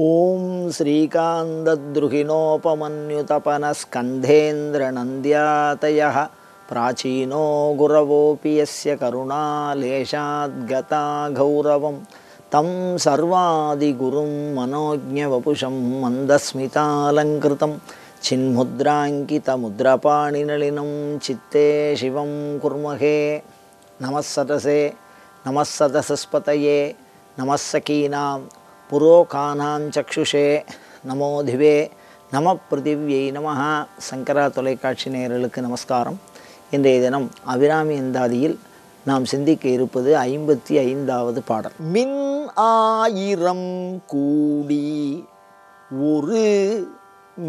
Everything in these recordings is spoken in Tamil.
ஓம் ஸ்ரீகாந்தத்ருஹிணோபமன்யுதபனஸ்கந்தேந்திரநந்த்யாதயः பிராச்சீனோ குரவோபி யஸ்ய கருணாலேஷாத்கதா கௌரவம் தம் சர்வாதிகுரும் மனோஜ்ஞவபுஷம் மந்தஸ்மிதாலங்கிருதம் சின்முத்ராங்கிதமுத்ரபாணிநளினம் சித்தே சிவம் குர்மஹே. நமஸ்ஸதசே நமஸ்ஸதசஸ்பதயே நமஸ்ஸகீனாம் புரோகானாம் சக்ஷுஷே நமோதிவே நம பிருத்திவியை நமஹ. சங்கரா தொலைக்காட்சி நேயர்களுக்கு நமஸ்காரம். இன்றைய தினம் அபிராமி அந்தாதியில் நாம் சிந்திக்க இருப்பது 55வது பாடல். மின் ஆயிரம் கூடி ஒரு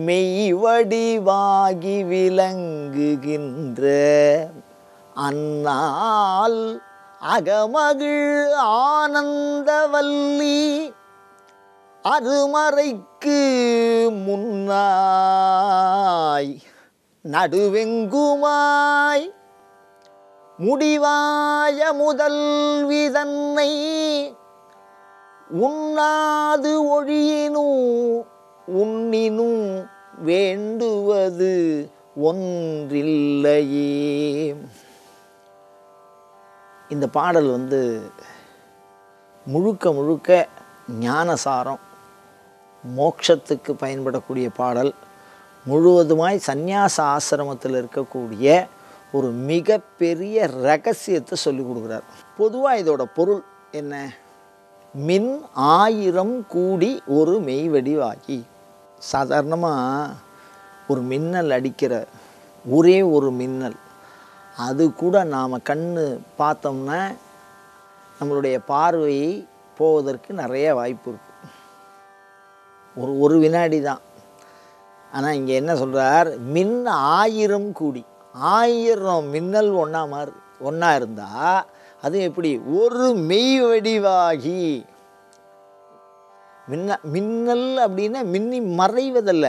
மெய்வடிவாகி விளங்குகின்ற அந்நாள் அகமகிழ் ஆனந்தவல்லி அருமறைக்கு முன்னாய் நடுவெங்குமாய் முடிவாய முதல்விதன்னை உண்ணாது ஒழியினும் உண்ணினும் வேண்டுவது ஒன்றில்லையே. இந்த பாடல் முழுக்க ஞானசாரம், மோட்சத்துக்கு பயன்படக்கூடிய பாடல். முழுவதுமாய் சந்நியாச ஆசிரமத்தில் இருக்கக்கூடிய ஒரு மிகப்பெரிய ரகசியத்தை சொல்லிக் கொடுக்குறார். பொதுவாக இதோட பொருள் என்ன? மின் ஆயிரம் கூடி ஒரு மெய்வடிவாகி. சாதாரணமாக ஒரு மின்னல் அடிக்கிற ஒரே ஒரு மின்னல், அது கூட நாம் கண்ணு பார்த்தோம்னா நம்மளுடைய பார்வையை போவதற்கு நிறைய வாய்ப்பு இருக்குது. ஒரு வினாடி தான். ஆனால் இங்கே என்ன சொல்கிறார்? மின் ஆயிரம் கூடி, 1000 மின்னல் ஒன்றா இருந்தால் அது எப்படி? ஒரு மெய் வடிவாகி. மின்னல் அப்படின்னா மின்னி மறைவதல்ல,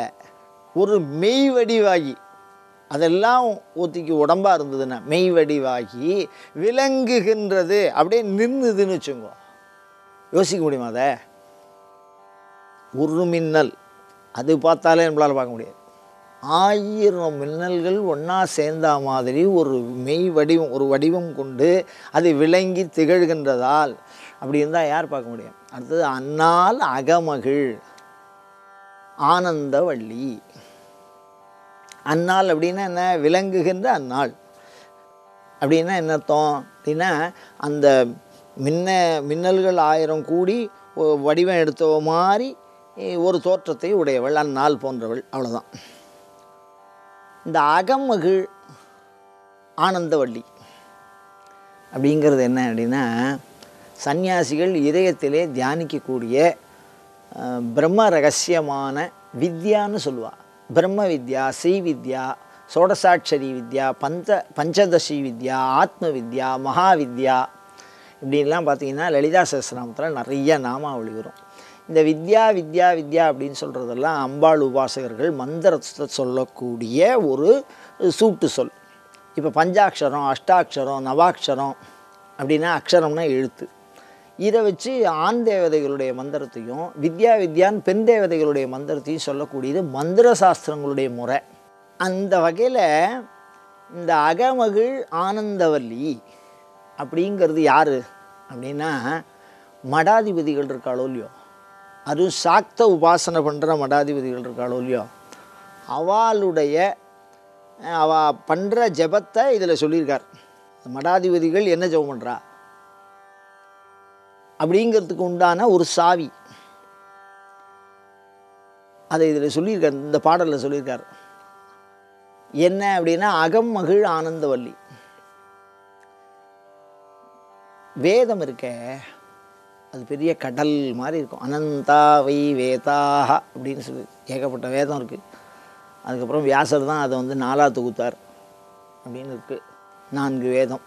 ஒரு மெய் வடிவாகி. அதெல்லாம் ஒத்திக்கு உடம்பாக இருந்ததுன்னா மெய் வடிவாகி விளங்குகின்றது. அப்படியே நின்றுதுன்னு வச்சுங்க, யோசிக்க முடியுமா? அதை ஒரு மின்னல் அது பார்த்தாலே நம்மளால் பார்க்க முடியாது. 1000 மின்னல்கள் ஒன்றா சேர்ந்தா மாதிரி ஒரு மெய் வடிவம், ஒரு வடிவம் கொண்டு அது விளங்கி திகழ்கின்றதால் அப்படி இருந்தால் யார் பார்க்க முடியும்? அடுத்தது அந்நாள் அகமகிழ் ஆனந்தவள்ளி. அந்நாள் அப்படின்னா என்ன? விளங்குகின்ற அந்நாள் அப்படின்னா என்ன அர்த்தம்? அப்படின்னா அந்த மின்னல்கள் 1000 கூடி வடிவம் எடுத்த மாதிரி ஒரு தோற்றத்தை உடையவள் அந்நாள் போன்றவள், அவ்வளோதான். இந்த அகமகிழ் ஆனந்தவள்ளி அப்படிங்கிறது என்ன அப்படின்னா, சந்நியாசிகள் இதயத்திலே தியானிக்கக்கூடிய பிரம்ம ரகசியமான வித்யான்னு சொல்லுவாள். பிரம்ம வித்யா, ஸ்ரீ வித்யா, சோடசாட்சரி வித்யா, பஞ்சதசி வித்யா, ஆத்ம வித்யா, மகாவித்யா இப்படின்லாம் பார்த்திங்கன்னா லலிதா சஹஸ்ரநாமத்தில் நிறைய நாமாவளி வரும். இந்த வித்யா வித்யா வித்யா அப்படின்னு சொல்கிறதெல்லாம் அம்பாள் உபாசகர்கள் மந்திரத்தை சொல்லக்கூடிய ஒரு சூட்டு சொல். இப்போ பஞ்சாட்சரம், அஷ்டாட்சரம், நவாட்சரம் அப்படின்னா அக்ஷரம்னா எழுத்து. இதை வச்சு ஆண் தேவதைகளுடைய மந்திரத்தையும் வித்யா வித்யான்னு பெண் தேவதைகளுடைய மந்திரத்தையும் சொல்லக்கூடியது மந்திர சாஸ்திரங்களுடைய முறை. அந்த வகையில் இந்த அகமகிழ் ஆனந்தவல்லி அப்படிங்கிறது யார் அப்படின்னா, மடாதிபதிகள் இருக்காளோ இல்லையோ, அதுவும் சாக்த உபாசனை பண்ணுற மடாதிபதிகள் இருக்காளோ இல்லையோ, அவ பண்ணுற ஜபத்தை இதில் சொல்லியிருக்கார். மடாதிபதிகள் என்ன ஜபம் பண்ணுறா அப்படிங்கிறதுக்கு உண்டான ஒரு சாவி அதை இதில் சொல்லியிருக்கார், இந்த பாடலில் சொல்லியிருக்கார். என்ன அப்படின்னா, அகமகிழ் ஆனந்தவல்லி. வேதம் இருக்க அது பெரிய கடல் மாதிரி இருக்கும். அனந்தா வை வேதாக அப்படின்னு சொல்லி ஏகப்பட்ட வேதம் இருக்குது. அதுக்கப்புறம் வியாசர் தான் அதை 4ஆ தொகுத்தார் அப்படின்னு இருக்குது. 4 வேதம்.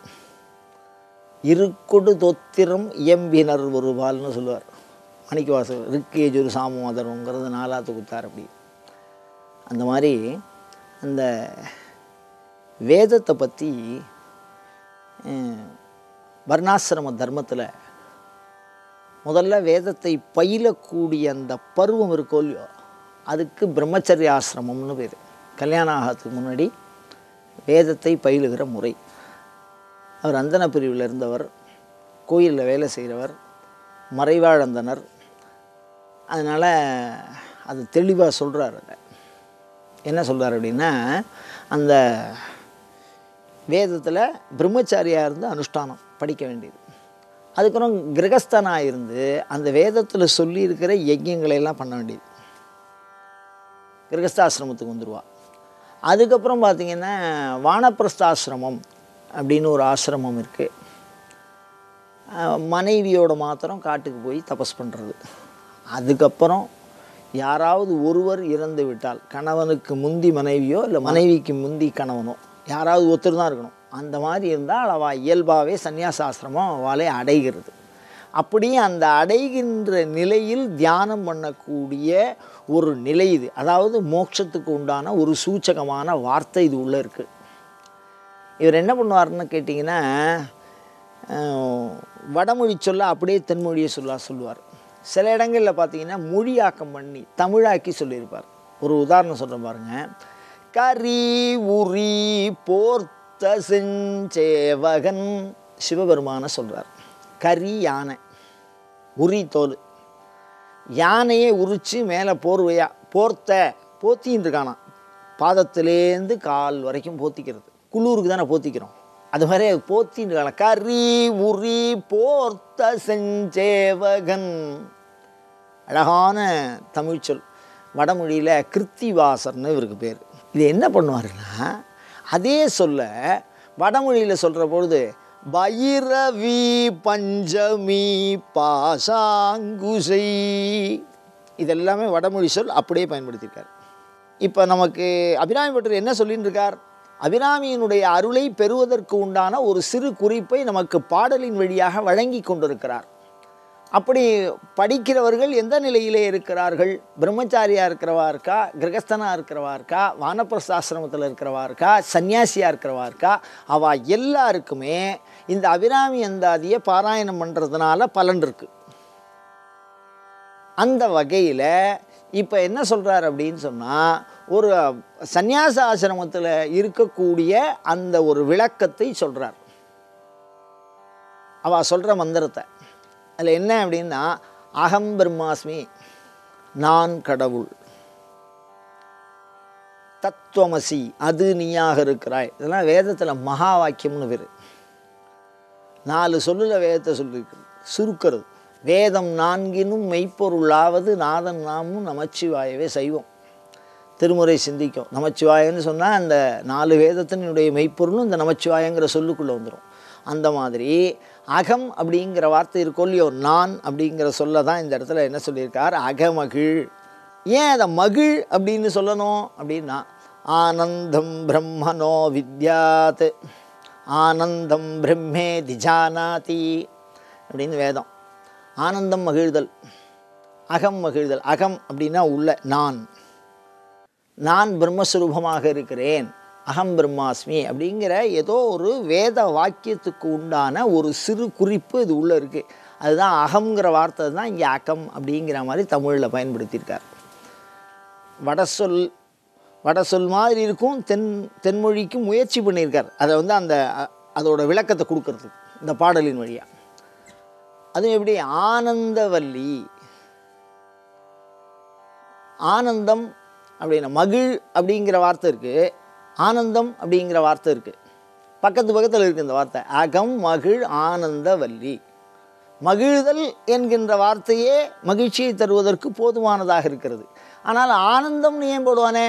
இருக்கொடு தொத்திரம் இயம்பினர் ஒருபால்னு சொல்லுவார் மாணிக்கவாசகர். ரிக்கேஜுரு சாமோதரங்கிறது 4ஆ தொகுத்தார். அப்படி அந்த மாதிரி அந்த வேதத்தை பற்றி வர்ணாசிரம தர்மத்தில் முதல்ல வேதத்தை பயிலக்கூடிய அந்த பருவம் இருக்கோ இல்லையோ, அதுக்கு பிரம்மச்சரிய ஆசிரமம்னு பேர். கல்யாணம் ஆகிறதுக்கு முன்னாடி வேதத்தை பயிலுகிற முறை. அவர் அந்தன பிரிவில் இருந்தவர், கோயிலில் வேலை செய்கிறவர், மறைவாழந்தனர். அதனால் அது தெளிவாக சொல்கிறார். அதை என்ன சொல்கிறார் அப்படின்னா, அந்த வேதத்தில் பிரம்மச்சாரியாக இருந்து அனுஷ்டானம் படிக்க வேண்டியது. அதுக்கப்புறம் கிரகஸ்தனாக இருந்து அந்த வேதத்தில் சொல்லியிருக்கிற யஜ்யங்களையெல்லாம் பண்ண வேண்டியது. கிரகஸ்தாசிரமத்துக்கு வந்துடுவா. அதுக்கப்புறம் பார்த்திங்கன்னா வானப்பிரஸ்தாசிரமம் அப்படின்னு ஒரு ஆசிரமம் இருக்குது. மனைவியோட மாத்திரம் காட்டுக்கு போய் தபஸ் பண்ணுறது. அதுக்கப்புறம் யாராவது ஒருவர் இறந்து விட்டால், கணவனுக்கு முந்தி மனைவியோ இல்லை மனைவிக்கு முந்தி கணவனோ யாராவது ஒருத்தர் தான் இருக்கணும். அந்த மாதிரி இருந்தால் அவள் இயல்பாகவே சந்நியாசாசிரமம் அவளை அடைகிறது. அப்படியே அந்த அடைகின்ற நிலையில் தியானம் பண்ணக்கூடிய ஒரு நிலை இது. அதாவது மோட்சத்துக்கு உண்டான ஒரு சூச்சகமான வார்த்தை இது உள்ளே இருக்குது. இவர் என்ன பண்ணுவார்னு கேட்டிங்கன்னா, வடமொழி சொல்ல அப்படியே தென்மொழியை சொல்லுவார். சில இடங்களில் பார்த்தீங்கன்னா மொழியாக்கம் பண்ணி தமிழாக்கி சொல்லியிருப்பார். ஒரு உதாரணம் சொல்கிறேன் பாருங்கள். கரி உரி போர்த்த செஞ்சேவகன் சிவபெருமான சொல்கிறார். கரி யானை, உரி தோல். யானையை உரித்து மேலே போர்வையாக போத்தின்னு இருக்கானா, பாதத்திலேருந்து கால் வரைக்கும் போத்திக்கிறது. குளூருக்கு தானே போத்திக்கிறோம், அது மாதிரி போத்தின்னு இருக்கானா. கரி உரி போர்த்த செஞ்சேவகன், அழகான தமிழ் சொல். வடமொழியில் கிருத்திவாசர்னு இவருக்கு பேர். இது என்ன பண்ணுவாருன்னா, அதே சொல்ல வடமொழியில் சொல்கிற பொழுது பைரவி பஞ்சமி பாசாங்குசை, இதெல்லாமே வடமொழி சொல் அப்படியே பயன்படுத்தியிருக்கார். இப்போ நமக்கு அபிராமி பட்டர் என்ன சொல்லின்னு இருக்கார்? அபிராமியினுடைய அருளை பெறுவதற்கு உண்டான ஒரு சிறு குறிப்பை நமக்கு பாடலின் வழியாக வழங்கி கொண்டிருக்கிறார். அப்படி படிக்கிறவர்கள் எந்த நிலையிலே இருக்கிறார்கள்? பிரம்மச்சாரியாக இருக்கிறவா இருக்கா, கிரகஸ்தனாக இருக்கிறவா இருக்கா, வானப்பிரஸ்தாசிரமத்தில் இருக்கிறவா இருக்கா, சன்னியாசியாக இருக்கிறவா இருக்கா, அவள் எல்லாருக்குமே இந்த அபிராமி அந்தாதியை பாராயணம் பண்ணுறதுனால பலன் இருக்குது. அந்த வகையில் இப்போ என்ன சொல்கிறார் அப்படின்னு சொன்னால், ஒரு சந்நியாச ஆசிரமத்தில் இருக்கக்கூடிய அந்த ஒரு விளக்கத்தை சொல்கிறார். அவள் சொல்கிற மந்திரத்தை. அதில் என்ன அப்படின்னா, அகம் பிரம்மாஸ்மி, நான் கடவுள், தத்துவமசி, அது நீயாக இருக்கிறாய். இதெல்லாம் வேதத்தில் மகா வாக்கியம்னு பேர். 4 சொல்லில் வேதத்தை சொல்லியிருக்கிறது, சுருக்கிறது. வேதம் 4னும் மெய்ப்பொருளாவது நாதன் நாமும் நமச்சிவாயவே சைவம். திருமுறை சிந்திக்கும். நமச்சிவாயன்னு சொன்னால் அந்த 4 வேதத்தினுடைய மெய்ப்பொருளும் இந்த நமச்சிவாயங்கிற சொல்லுக்குள்ளே வந்துடும். அந்த மாதிரி அகம் அப்படிங்கிற வார்த்தை இருக்கோ இல்லையோ, நான் அப்படிங்கிற சொல்ல தான் இந்த இடத்துல என்ன சொல்லியிருக்கார்? அகமகிழ். ஏன் அதை மகிழ் அப்படின்னு சொல்லணும் அப்படின்னா, ஆனந்தம் பிரம்மனோ வித்யாத், ஆனந்தம் பிரம்மே திஜானாதி அப்படின்னு வேதம். ஆனந்தம் மகிழ்தல், அகம் மகிழ்தல். அகம் அப்படின்னா உள்ள நான் பிரம்மஸ்வரூபமாக இருக்கிறேன், அகம் பிரம்மாஸ்மி அப்படிங்கிற ஏதோ ஒரு வேத வாக்கியத்துக்கு உண்டான ஒரு சிறு குறிப்பு இது உள்ளே இருக்குது. அதுதான் அகம்ங்கிற வார்த்தை தான் இங்கே அகம் அப்படிங்கிற மாதிரி தமிழில் பயன்படுத்தியிருக்கார். வடசொல் மாதிரி இருக்கும், தென்மொழிக்கும் முயற்சி பண்ணியிருக்கார். அதை அந்த அதோட விளக்கத்தை கொடுக்கறதுக்கு இந்த பாடலின் வழியாக. அதுவும் எப்படி? ஆனந்தவல்லி, ஆனந்தம் அப்படின்னா மகிழ் அப்படிங்கிற வார்த்தை இருக்குது, ஆனந்தம் அப்படிங்கிற வார்த்தை இருக்குது, பக்கத்தில் இருக்குது இந்த வார்த்தை. அகம் மகிழ் ஆனந்தவல்லி. மகிழ்தல் என்கின்ற வார்த்தையே மகிழ்ச்சியை தருவதற்கு போதுமானதாக இருக்கிறது. ஆனால் ஆனந்தம்னு ஏன் போடுவானே?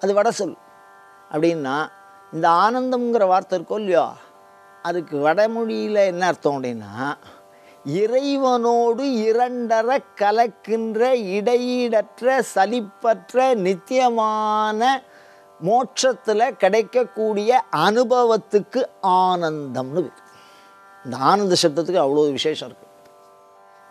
அது வட சொல். அப்படின்னா இந்த ஆனந்தம்ங்கிற வார்த்தை இருக்கோ இல்லையோ, அதுக்கு வடமொழியில் என்ன அர்த்தம் அப்படின்னா, இறைவனோடு இரண்டர கலக்கின்ற இடையீடற்ற சலிப்பற்ற நித்தியமான மோட்சத்தில் கிடைக்கக்கூடிய அனுபவத்துக்கு ஆனந்தம்னு. இந்த ஆனந்த சப்தத்துக்கு அவ்வளோ விசேஷம் இருக்குது.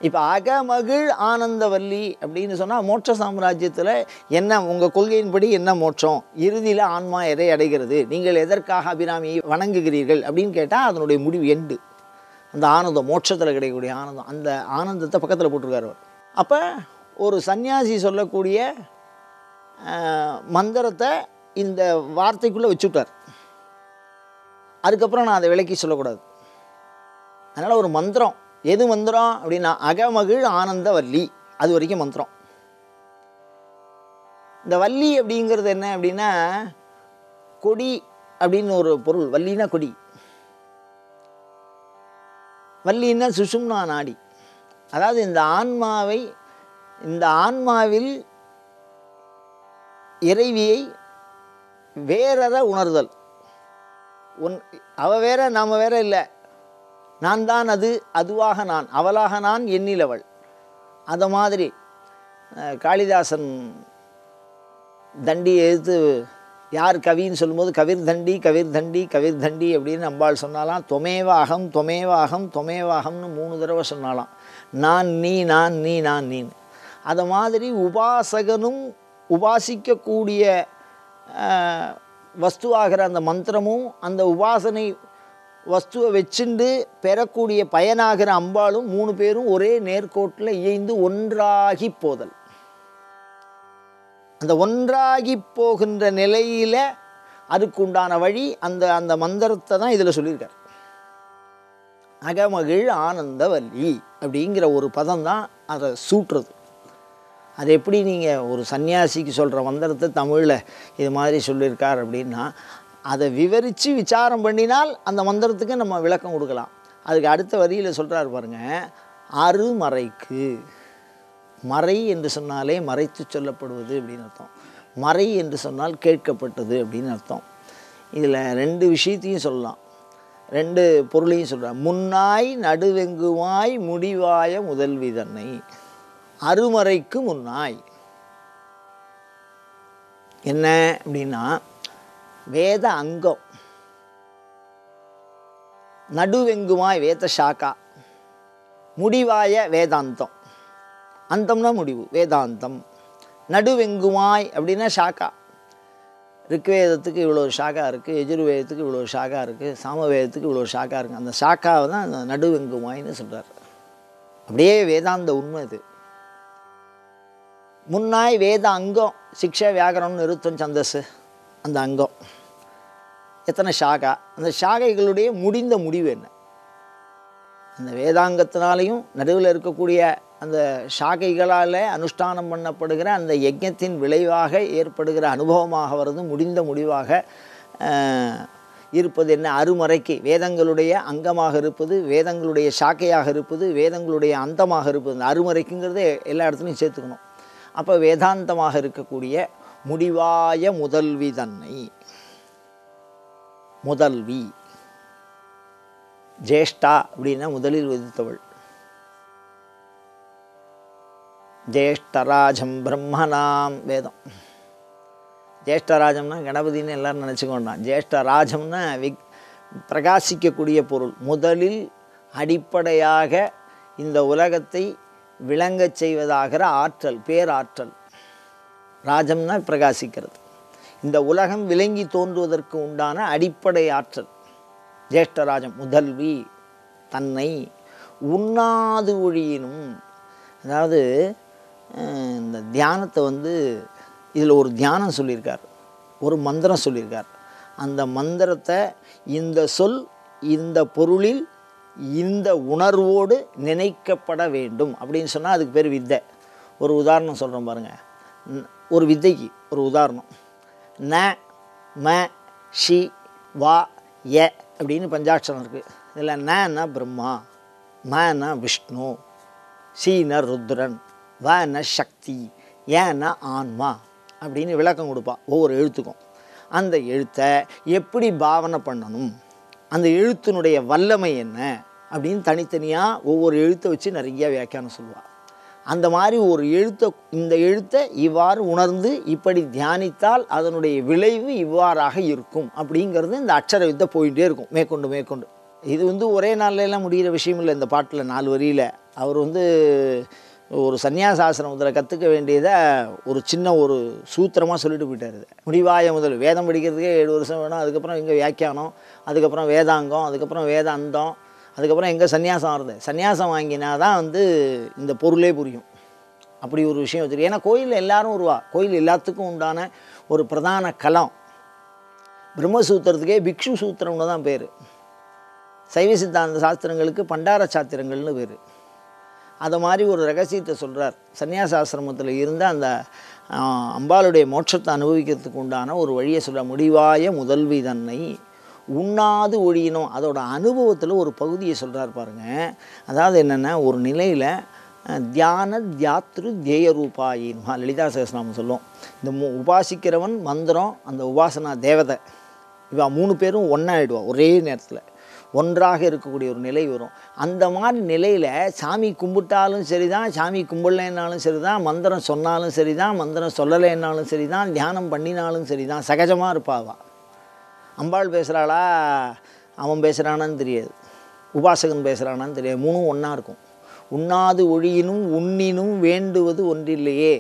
இப்போ அகமகிழ் ஆனந்தவல்லி அப்படின்னு சொன்னால் மோட்ச சாம்ராஜ்யத்தில் என்ன, உங்கள் கொள்கையின்படி என்ன மோட்சம், இறுதியில் ஆன்மா எதை அடைகிறது, நீங்கள் எதற்காக அபிராமியை வணங்குகிறீர்கள் அப்படின்னு கேட்டால் அதனுடைய முடிவு எண்டு. அந்த ஆனந்தம், மோட்சத்தில் கிடைக்கக்கூடிய ஆனந்தம், அந்த ஆனந்தத்தை பக்கத்தில் போட்டிருக்காரு அவர். அப்போ ஒரு சன்னியாசி சொல்லக்கூடிய மந்திரத்தை இந்த வார்த்தைக்குள்ளே வச்சுட்டார். அதுக்கப்புறம் நான் அதை விளக்கி சொல்லக்கூடாது. அதனால் ஒரு மந்திரம், எது மந்திரம் அப்படின்னா அகமகிழ் ஆனந்த வல்லி, அது வரைக்கும் மந்திரம். இந்த வள்ளி அப்படிங்கிறது என்ன அப்படின்னா கொடி அப்படின்னு ஒரு பொருள். வள்ளினா கொடி, வள்ளின்னா சுஷும்னா நாடி. அதாவது இந்த ஆன்மாவில் இறைவியை வேறற உணர்தல். அவ வேற நாம வேற இல்லை, நான் தான் அது, அதுவாக நான், அவளாக நான், என்னில் அவள். அந்த மாதிரி காளிதாசன் தண்டி எழுத்து யார் கவின்னு சொல்லும்போது கவிர் தண்டி கவிர் தண்டி கவிர் தண்டி அப்படின்னு அம்பாள் சொன்னாலாம். தொமேவாகம் தொமேவாகம் தொமேவாகம்னு 3 தடவை சொன்னாலாம். நான் நீ, நான் நீ, நான் நீன்னு. அதை மாதிரி உபாசகனும் உபாசிக்கக்கூடிய வஸ்துவாகிற அந்த மந்திரமும் அந்த உபாசனை வஸ்துவை வச்சுண்டு பெறக்கூடிய பயனாகிற அம்பாளும் 3 பேரும் ஒரே நேர்கோட்டில் இயைந்து ஒன்றாகி போதல். அந்த ஒன்றாகி போகின்ற நிலையில் அதுக்குண்டான வழி அந்த அந்த மந்திரத்தை தான் இதில் சொல்லியிருக்கார். அகமகிழ் ஆனந்தவல்லி அப்படிங்கிற ஒரு பதம் தான் அதை சூட்டுறது. அது எப்படி நீங்கள் ஒரு சன்னியாசிக்கு சொல்கிற மந்திரத்தை தமிழில் இது மாதிரி சொல்லியிருக்கார் அப்படின்னா அதை விவரித்து விசாரம் பண்ணினால் அந்த மந்திரத்துக்கு நம்ம விளக்கம் கொடுக்கலாம். அதுக்கு அடுத்த வரியில் சொல்கிறார் பாருங்கள், அருமறைக்கு. மறை என்று சொன்னாலே மறைத்து சொல்லப்படுவது அப்படின்னு அர்த்தம். மறை என்று சொன்னால் கேட்கப்பட்டது அப்படின்னு அர்த்தம். இதில் 2 விஷயத்தையும் சொல்லலாம், 2 பொருளையும் சொல்கிறார். முன்னாய் நடுவெங்குமாய் முடிவாய முதல்வி தன்னை. அருமறைக்கு முன்னாய் என்ன அப்படின்னா வேத அங்கம், நடுவெங்குமாய் வேத சாக்கா, முடிவாய வேதாந்தம். அந்தம்னா முடிவு, வேதாந்தம். நடுவெங்குமாய் அப்படின்னா ஷாக்கா. ரிக்வேதத்துக்கு இவ்வளோ ஷாக்கா இருக்குது, எஜுர்வேதத்துக்கு இவ்வளோ ஷாக்கா இருக்குது, சாமவேதத்துக்கு இவ்வளோ ஷாக்கா இருக்குது. அந்த ஷாக்காவை தான் அந்த நடுவெங்குமாயின்னு சொல்கிறார். அப்படியே வேதாந்த உண்மை இது. முன்னாய் வேத அங்கம், சிக்ஷை வியாகரணம் நிருத்தம் சந்தஸ், அந்த அங்கம் எத்தனை ஷாக்கா, அந்த ஷாகைகளுடைய முடிந்த முடிவு என்ன. அந்த வேதாங்கத்தினாலையும் நடுவில் இருக்கக்கூடிய அந்த ஷாகைகளால் அனுஷ்டானம் பண்ணப்படுகிற அந்த யஜ்ஞத்தின் விளைவாக ஏற்படுகிற அனுபவமாக வருது முடிந்த முடிவாக இருப்பது என்ன. அருமறைக்கு வேதங்களுடைய அங்கமாக இருப்பது, வேதங்களுடைய ஷாக்கையாக இருப்பது, வேதங்களுடைய அந்தமாக இருப்பது. அந்த அருமறைக்குங்கிறதே எல்லா இடத்துலையும் சேர்த்துக்கணும். அப்போ வேதாந்தமாக இருக்கக்கூடிய முடிவாய முதல்வி தன்னை. முதல்வி ஜேஷ்டா அப்படின்னா முதலில் உதித்தவள். ஜேஷ்டராஜம் பிரம்மனாம் வேதம். ஜேஷ்டராஜம்னா கணபதினு எல்லோரும் நினச்சிக்கொண்டான். ஜேஷ்டராஜம்னா பிரகாசிக்கக்கூடிய பொருள். முதலில் அடிப்படையாக இந்த உலகத்தை விளங்கச் செய்வதாகிற ஆற்றல், பேராற்றல். ராஜம்னா பிரகாசிக்கிறது. இந்த உலகம் விளங்கி தோன்றுவதற்கு உண்டான அடிப்படை ஆற்றல் ஜேஷ்டராஜம். முதல்வி தன்னை உண்ணாது ஒழியினும். அதாவது இந்த தியானத்தை இதில் ஒரு தியானம் சொல்லியிருக்கார், ஒரு மந்திரம் சொல்லியிருக்கார். அந்த மந்திரத்தை இந்த சொல் இந்த பொருளில் இந்த உணர்வோடு நினைக்கப்பட வேண்டும் அப்படின்னு சொன்னால் அதுக்கு பேர் வித்தை. ஒரு உதாரணம் சொல்கிறோம் பாருங்கள். ஒரு வித்தைக்கு ஒரு உதாரணம். ந ம ஷி வா ய அப்படின்னு பஞ்சாட்சரம் இருக்குது. இதில் நன்னா பிரம்மா, மனா விஷ்ணு, சீன ருத்ரன், வன சக்தி, ஏன்னா ஆன்மா அப்படின்னு விளக்கம் கொடுப்பா ஒவ்வொரு எழுத்துக்கும். அந்த எழுத்தை எப்படி பாவனை பண்ணணும், அந்த எழுத்தினுடைய வல்லமை என்ன அப்படின்னு தனித்தனியாக ஒவ்வொரு எழுத்தை வச்சு நிறைய வியாக்கியானம் சொல்லுவாள். அந்த மாதிரி ஒரு இந்த எழுத்தை இவ்வாறு உணர்ந்து இப்படி தியானித்தால் அதனுடைய விளைவு இவ்வாறாக இருக்கும் அப்படிங்கிறது இந்த அட்சர வித்தை போயிட்டே இருக்கும் மேற்கொண்டு. இது ஒரே நாள்லாம் முடிகிற விஷயம் இல்லை. இந்த பாட்டில் 4 வரியில் அவர் ஒரு சன்னியாசாசிரமத்தில் கற்றுக்க வேண்டியதை ஒரு சின்ன ஒரு சூத்திரமாக சொல்லிட்டு போயிட்டார். முடிவாய முதல் வேதம் படிக்கிறதுக்கே 7 வருஷம் வேணும். அதுக்கப்புறம் இங்கே வியாக்கியானம், அதுக்கப்புறம் வேதாங்கம், அதுக்கப்புறம் வேதாந்தம், அதுக்கப்புறம் எங்கே சன்னியாசம் வருது, சன்னியாசம் வாங்கினா தான் வந்து இந்த பொருளே புரியும். அப்படி ஒரு விஷயம் வச்சுருக்கு. ஏன்னா கோயிலில் எல்லாரும் வருவா, கோயில் எல்லாத்துக்கும் உண்டான ஒரு பிரதான களம். பிரம்மசூத்திரத்துக்கே பிக்ஷு சூத்திரம்னு தான் பேர். சைவ சித்தாந்த சாஸ்திரங்களுக்கு பண்டார சாத்திரங்கள்னு பேர். அதை மாதிரி ஒரு ரகசியத்தை சொல்கிறார். சன்னியாசாசிரமத்தில் இருந்த அந்த அம்பாளுடைய மோட்சத்தை அனுபவிக்கிறதுக்கு உண்டான ஒரு வழியை சொல்ல, முடிவாய முதல்வி தன்னை உண்ணாது ஒழியணும். அதோட அனுபவத்தில் ஒரு பகுதியை சொல்கிறார் பாருங்கள். அதாவது என்னென்னா, ஒரு நிலையில் தியான தியாத்ரு தேய ரூபாயின்மா லலிதா சகஸ்ரநாமம் சொல்லும். இந்த உபாசிக்கிறவன் மந்திரம், அந்த உபாசனா தேவதை, இவா 3 பேரும் ஒன்றாயிடுவா. ஒரே நேரத்தில் ஒன்றாக இருக்கக்கூடிய ஒரு நிலை வரும். அந்த மாதிரி நிலையில் சாமி கும்பிட்டாலும் சரி தான், சாமி கும்பிடலைன்னாலும் சரி தான், மந்திரம் சொன்னாலும் சரி தான், மந்திரம் சொல்லலைன்னாலும் சரி தான், தியானம் பண்ணினாலும் சரி தான், சகஜமாக இருப்பாவா. அம்பாள் பேசுகிறாளா, அவன் பேசுகிறானான்னு தெரியாது, உபாசகன் பேசுகிறானான்னு தெரியாது, 3ம் ஒன்றா இருக்கும். உண்ணாது ஒழியினும் உண்ணினும் வேண்டுவது ஒன்றில்லையே.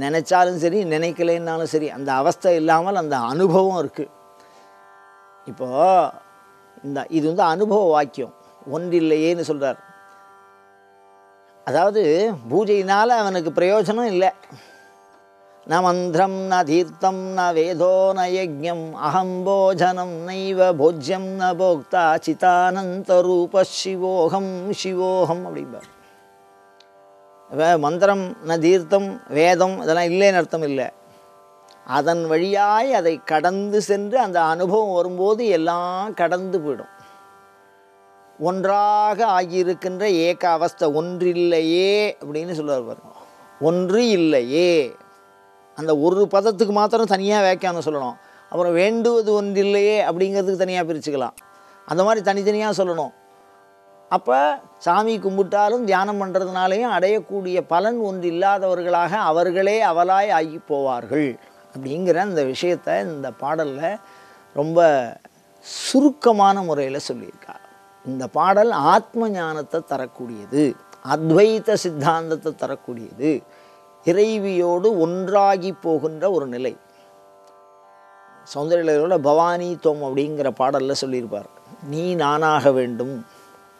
நினச்சாலும் சரி, நினைக்கலைன்னாலும் சரி, அந்த அவஸ்தை இல்லாமல் அந்த அனுபவம் இருக்குது. இப்போது இது வந்து அனுபவ வாக்கியம். ஒன்றில்லையேன்னு சொல்கிறார். அதாவது பூஜையினால் அவனுக்கு பிரயோஜனம் இல்லை. ந மந்திரம் ந தீர்த்தம் ந வேதோ ந யஜ்ஞம் அகம்போஜனம் நைவ போஜ்யம் ந போக்தா சிதானந்த ரூப சிவோகம் சிவோகம் அப்படிம்பார். இப்போ மந்திரம் ந தீர்த்தம் வேதம் இதெல்லாம் இல்லைன்னு அர்த்தம் இல்லை. அதன் வழியாய் அதை கடந்து சென்று அந்த அனுபவம் வரும்போது எல்லாம் கடந்து போயிடும். ஒன்றாக ஆகியிருக்கின்ற ஏக அவஸ்தை. ஒன்றில்லையே அப்படின்னு சொல்லுவார் பாருங்க. ஒன்று இல்லையே, அந்த ஒரு பதத்துக்கு மாத்திரம் தனியாக வியாக்கியானம் சொல்லணும். அப்புறம் வேண்டுவது ஒன்றில்லையே அப்படிங்கிறதுக்கு தனியாக பிரிச்சுக்கலாம். அந்த மாதிரி தனித்தனியாக சொல்லணும். அப்போ சாமி கும்பிட்டாலும் தியானம் பண்ணுறதுனாலையும் அடையக்கூடிய பலன் ஒன்று இல்லாதவர்களாக அவர்களே அவலாய் ஆகி போவார்கள் அப்படிங்கிற அந்த விஷயத்தை இந்த பாடலில் ரொம்ப சுருக்கமான முறையில் சொல்லியிருக்கார். இந்த பாடல் ஆத்ம ஞானத்தை தரக்கூடியது, அத்வைத சித்தாந்தத்தை தரக்கூடியது, இறைவியோடு ஒன்றாகி போகின்ற ஒரு நிலை. சௌந்தர்யலகரியோட பவானி தோம் அப்படிங்கிற பாடலில் சொல்லியிருப்பார். நீ நானாக வேண்டும்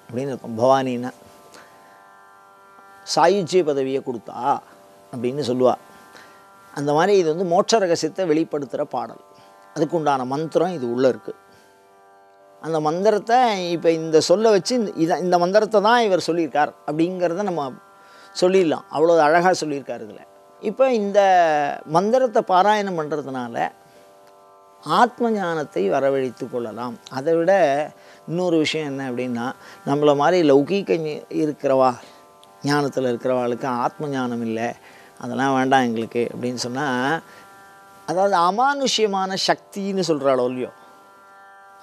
அப்படின்னு இருக்கும். பவானின்னா சாயுஜ்ய பதவியை கொடுத்தா அப்படின்னு சொல்லுவாள். அந்த மாதிரி இது வந்து மோட்ச ரகசியத்தை வெளிப்படுத்துகிற பாடல். அதுக்குண்டான மந்திரம் இது உள்ளே இருக்குது. அந்த மந்திரத்தை இப்போ இந்த சொல்ல வச்சு இந்த மந்திரத்தை தான் இவர் சொல்லியிருக்கார் அப்படிங்கிறத நம்ம சொல்லிடலாம். அவ்வளோ அழகாக சொல்லியிருக்காரு இதில். இப்போ இந்த மந்திரத்தை பாராயணம் பண்ணுறதுனால ஆத்ம ஞானத்தை வரவழைத்து கொள்ளலாம். அதை விட இன்னொரு விஷயம் என்ன அப்படின்னா, நம்மளை மாதிரி லௌகீக இருக்கிறவா, ஞானத்தில் இருக்கிறவாளுக்கு ஆத்ம ஞானம் இல்லை, அதெல்லாம் வேண்டாம் எங்களுக்கு அப்படின்னு சொன்னால், அதாவது அமானுஷ்யமான சக்தின்னு சொல்கிறாளோ இல்லையோ,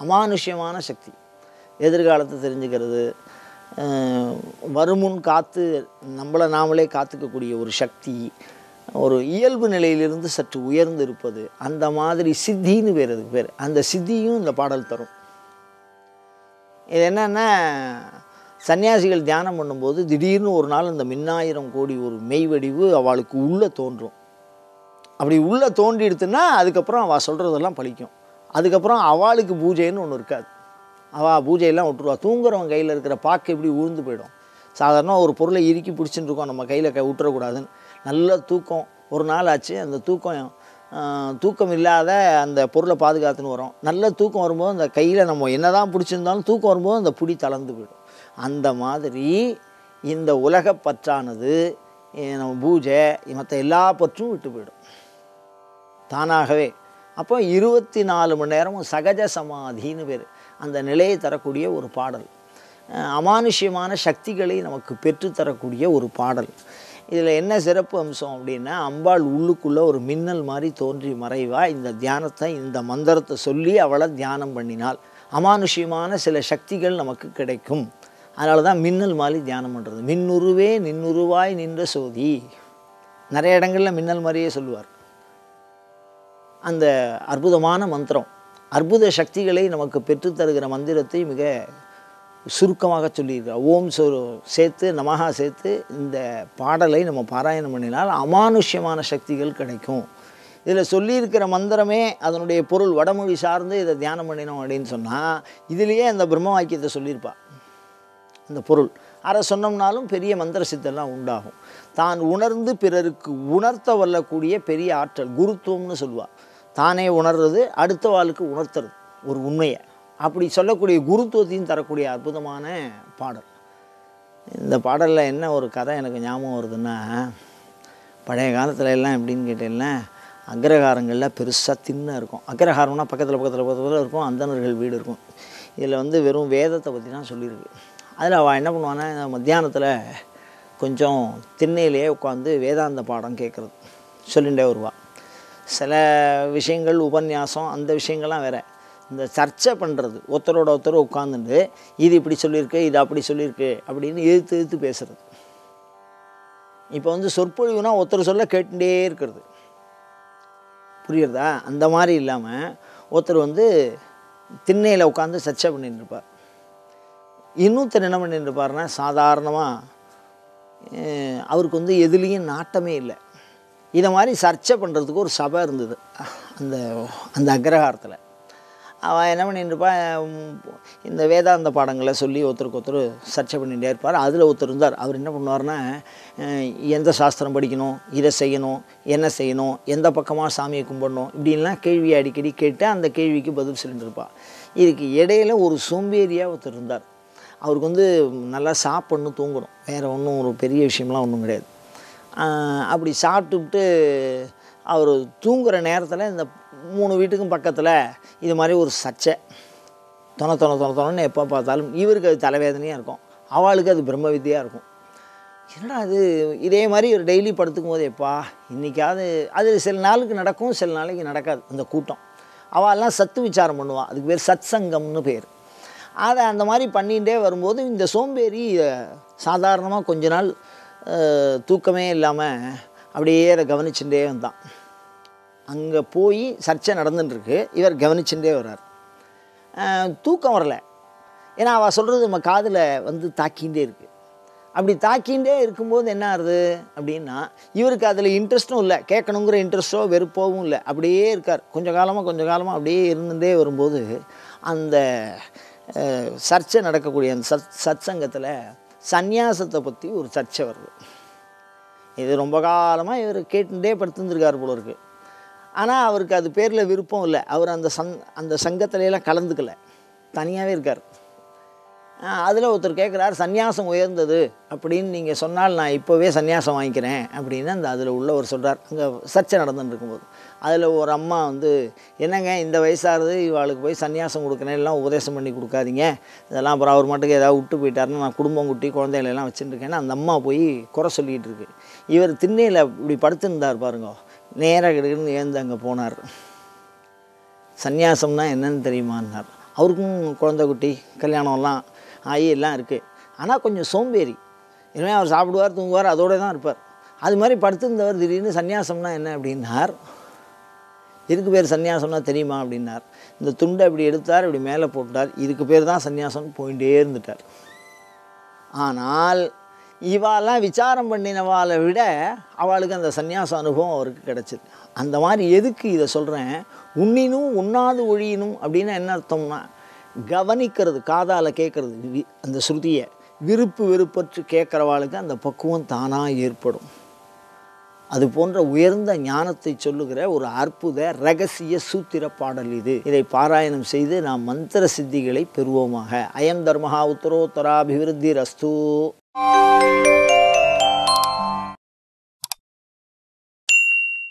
அமானுஷ்யமான சக்தி, எதிர்காலத்தை தெரிஞ்சுக்கிறது, வருமுன் காத்து நம்மளை நாமளே காத்துக்கக்கூடிய ஒரு சக்தி, ஒரு இயல்பு நிலையிலிருந்து சற்று உயர்ந்து இருப்பது, அந்த மாதிரி சித்தின்னு பேர். அதுக்கு பேர். அந்த சித்தியும் இந்த பாடல் தரும். இது என்னென்னா, சன்னியாசிகள் தியானம் பண்ணும்போது திடீர்னு ஒரு நாள் இந்த 1000 கோடி ஒரு மெய்வடிவு அவளுக்கு உள்ளே தோன்றும். அப்படி உள்ளே தோன்றிடுத்துன்னா அதுக்கப்புறம் அவள் சொல்கிறதெல்லாம் பழிக்கும். அதுக்கப்புறம் அவளுக்கு பூஜைன்னு ஒன்று இருக்காது. அவள் பூஜையெல்லாம் விட்டுருவா. தூங்குறவன் கையில் இருக்கிற பாக்கு எப்படி உழுந்து போயிடும். சாதாரண ஒரு பொருளை இறுக்கி பிடிச்சின்னு இருக்கோம், நம்ம கையில் விட்டுறக்கூடாதுன்னு. நல்ல தூக்கம் ஒரு நாள் ஆச்சு, அந்த தூக்கம் இல்லாத அந்த பொருளை பாதுகாத்துன்னு வரோம். நல்ல தூக்கம் வரும்போது அந்த கையில் நம்ம என்ன தான் பிடிச்சிருந்தாலும் தூக்கம் வரும்போது அந்த பிடி தளர்ந்து போயிடும். அந்த மாதிரி இந்த உலக பற்றானது, நம்ம பூஜை மற்ற எல்லா பற்றும் விட்டு போயிடும் தானாகவே. அப்போ 24 மணி நேரமும் சகஜ சமாதின்னு பேர். அந்த நிலையை தரக்கூடிய ஒரு பாடல், அமானுஷ்யமான சக்திகளை நமக்கு பெற்றுத்தரக்கூடிய ஒரு பாடல். இதில் என்ன சிறப்பு அம்சம் அப்படின்னா, அம்பாள் உள்ளுக்குள்ளே ஒரு மின்னல் மாதிரி தோன்றி மறைவா இந்த தியானத்தை, இந்த மந்திரத்தை சொல்லி அவளை தியானம் பண்ணினால் அமானுஷ்யமான சில சக்திகள் நமக்கு கிடைக்கும். அதனால தான் மின்னல் மாதிரி தியானம் பண்ணுறது. மின்னுருவே நின்னுருவாய் நின்ற சோதி, நிறைய இடங்களில் மின்னல் மாதிரியே சொல்லுவார். அந்த அற்புதமான மந்திரம், அற்புத சக்திகளை நமக்கு பெற்றுத்தருகிற மந்திரத்தை மிக சுருக்கமாக சொல்லியிருக்கிறார். ஓம் சேர்த்து நமஹா சேர்த்து இந்த பாடலை நம்ம பாராயணம் பண்ணினால் அமானுஷ்யமான சக்திகள் கிடைக்கும். இதில் சொல்லியிருக்கிற மந்திரமே அதனுடைய பொருள் வடமொழி சார்ந்து இதை தியானம் பண்ணினோம் அப்படின்னு சொன்னால், இதிலேயே அந்த பிரம்ம வாக்கியத்தை சொல்லியிருப்பா. இந்த பொருள். அரை சொன்னோம்னாலும் பெரிய மந்திர சித்தெல்லாம் உண்டாகும். தான் உணர்ந்து பிறருக்கு உணர்த்த வல்லக்கூடிய பெரிய ஆற்றல் குருத்துவம்னு சொல்லுவாள். தானே உணர்றது, அடுத்த வாளுக்கு உணர்த்துறது ஒரு உண்மையை. அப்படி சொல்லக்கூடிய குருத்துவத்தையும் தரக்கூடிய அற்புதமான பாடல். இந்த பாடலில் என்ன ஒரு கதை எனக்கு ஞாபகம் வருதுன்னா, பழைய காலத்துல எல்லாம் எப்படின்னு கேட்டீங்கன்னா, அக்ரஹாரங்களில் பெருசாக திண்ணை இருக்கும். அக்ரஹாரம்னா பக்கத்தில் இருக்கும், அந்தணர்கள் வீடு இருக்கும். இதில் வெறும் வேதத்தை பற்றி தான் சொல்லியிருக்கு. அதில் அவள் என்ன பண்ணுவான்னா, மத்தியானத்தில் கொஞ்சம் திண்ணையிலேயே உட்காந்து வேதாந்த பாடம் கேட்குறது சொல்லிகிட்டே வருவாள். சில விஷயங்கள் உபன்யாசம் அந்த விஷயங்கள்லாம் வேறு. இந்த சர்ச்சை பண்ணுறது, ஒருத்தரோட ஒருத்தர் உட்காந்துட்டு இது இப்படி சொல்லியிருக்கு, இது அப்படி சொல்லியிருக்கு அப்படின்னு எதிர்த்து பேசுகிறது. இப்போ சொற்பொழிவுனா ஒருத்தர் சொல்ல கேட்டுட்டே இருக்கிறது, புரியுறதா? அந்த மாதிரி இல்லாமல் ஒருத்தர் திண்ணையில் உட்காந்து சர்ச்சை பண்ணிட்டு இருப்பார். இன்னொருத்தர் என்ன பண்ணிட்டு இருப்பார்னா, சாதாரணமாக அவருக்கு எதுலேயும் நாட்டமே இல்லை. இதை மாதிரி சர்ச்சை பண்ணுறதுக்கு ஒரு சபை இருந்தது அந்த அக்ரஹாரத்தில். அவன் என்ன பண்ணிட்டுருப்பா, இந்த வேதாந்த பாடங்களை சொல்லி ஒருத்தருக்கு ஒருத்தர் சர்ச்சை பண்ணிகிட்டே இருப்பார். அதில் ஒருத்தர் இருந்தார். அவர் என்ன பண்ணுவார்னா, எந்த சாஸ்திரம் படிக்கணும், இதை செய்யணும், என்ன செய்யணும், எந்த பக்கமாக சாமியை கும்பிடணும், இப்படின்லாம் கேள்வியை அடிக்கடி கேட்டு அந்த கேள்விக்கு பதில் சொல்லிட்டு இருப்பாள். இதுக்கு இடையில் ஒரு சோம்பேறியாக ஒருத்தர் இருந்தார். அவருக்கு நல்லா சாப்பிட்ணும், தூங்கணும், வேறு ஒன்றும் ஒரு பெரிய விஷயம்லாம் ஒன்றும் கிடையாது. அப்படி சாப்பிட்டுவிட்டு அவர் தூங்குகிற நேரத்தில் இந்த 3 வீட்டுக்கும் பக்கத்தில் இது மாதிரி ஒரு சர்ச்சை தொணன்னு எப்போ பார்த்தாலும் இவருக்கு அது தலைவேதனையாக இருக்கும், அவளுக்கு அது பிரம்ம வித்தியாக இருக்கும். என்னடா அது இதே மாதிரி ஒரு டெய்லி படுத்துக்கும் போது எப்பா இன்றைக்காவது அது சில நாளுக்கு நடக்கும், சில நாளைக்கு நடக்காது. அந்த கூட்டம் அவள்லாம் சத்து விசாரம் பண்ணுவாள், அதுக்கு பேர் சத் சங்கம்னு பேர். அதை அந்த மாதிரி பண்ணிகிட்டே வரும்போது இந்த சோம்பேறி சாதாரணமாக கொஞ்ச நாள் தூக்கமே இல்லாமல் அப்படியே அதை கவனிச்சுட்டே வந்தான். அங்கே போய் சர்ச்சை நடந்துட்டுருக்கு, இவர் கவனிச்சுட்டே வர்றார். தூக்கம் வரலை, ஏன்னா அவள் சொல்கிறது நம்ம காதில் தாக்கிகிட்டே இருக்குது. அப்படி தாக்கிகிட்டே இருக்கும்போது என்ன ஆகுது அப்படின்னா, இவருக்கு அதில் இன்ட்ரெஸ்ட்டும் இல்லை, கேட்கணுங்கிற இன்ட்ரெஸ்ட்டோ வெறுப்போவும் இல்லை, அப்படியே இருக்கார். கொஞ்சம் காலமாக அப்படியே இருந்துகிட்டே வரும்போது அந்த சர்ச்சை நடக்கக்கூடிய அந்த சத் சங்கத்தில் சந்நியாசத்தை பற்றி ஒரு சர்ச்சை வருது. இது ரொம்ப காலமாக இவர் கேட்டுட்டே படுத்துருந்துருக்கார் போல இருக்குது. ஆனால் அவருக்கு அது பேரில் விருப்பம் இல்லை. அவர் அந்த சங்கத்திலலாம் கலந்துக்கலை, தனியாகவே இருக்கார். அதில் ஒருத்தர் கேட்குறார், சந்நியாசம் உயர்ந்தது அப்படின்னு நீங்கள் சொன்னால் நான் இப்போவே சந்நியாசம் வாங்கிக்கிறேன் அப்படின்னு அதில் உள்ளவர் சொல்கிறார். அங்கே சர்ச்சை நடந்துன்னு இருக்கும்போது அதில் ஒரு அம்மா என்னங்க இந்த வயசாகிறது இவளுக்கு போய் சந்நியாசம் கொடுக்குறேன், எல்லாம் உபதேசம் பண்ணி கொடுக்காதீங்க, இதெல்லாம் அப்புறம் அவர் மட்டுக்கு ஏதாவது விட்டு போயிட்டாருன்னு நான் குடும்பம் குட்டி குழந்தைகளெல்லாம் வச்சுட்டுருக்கேன்னு அந்த அம்மா போய் குறை சொல்லிகிட்டு இருக்கு. இவர் திண்ணையில் இப்படி படுத்துருந்தார் பாருங்க, நேராக கிடக்குன்னு ஏந்து அங்கே போனார். சந்நியாசம்னா என்னன்னு தெரியுமான்னார். அவருக்கும் குழந்தை குட்டி கல்யாணம்லாம் ஆகி எல்லாம் இருக்குது, ஆனால் கொஞ்சம் சோம்பேறி. இனிமே அவர் சாப்பிடுவார், தூங்குவார், அதோடு தான் இருப்பார். அது மாதிரி படுத்திருந்தவர் திடீர்னு சந்நியாசம்னா என்ன அப்படின்னார். இதுக்கு பேர் சந்நியாசம்னா தெரியுமா அப்படின்னார். இந்த துண்டை இப்படி எடுத்தார், இப்படி மேலே போட்டார், இதுக்கு பேர் தான் சந்நியாசம்னு போயிட்டே இருந்துட்டார். ஆனால் இவாலாம் விசாரம் பண்ணினவாளை விட அவளுக்கு அந்த சந்நியாச அனுபவம் அவருக்கு கிடச்சிது. அந்த மாதிரி எதுக்கு இதை சொல்கிறேன், உண்ணினும் உண்ணாது ஒழியினும் அப்படின்னா என்ன அர்த்தம்னா, கவனிக்கிறது, காதால் கேட்குறது, அந்த ஸ்ருதியை விருப்பு வெறுப்பற்று கேட்குறவாளுக்கு அந்த பக்குவம் தானாக ஏற்படும். அது போன்ற உயர்ந்த ஞானத்தை சொல்லுகிற ஒரு அற்புத ரகசிய சூத்திர பாடல் இது. இதை பாராயணம் செய்து நாம் மந்திர சித்திகளை பெறுவோமாக. அயம் தர்மஹா உத்தரோத்தராபிவிருத்தி ரஸ்து.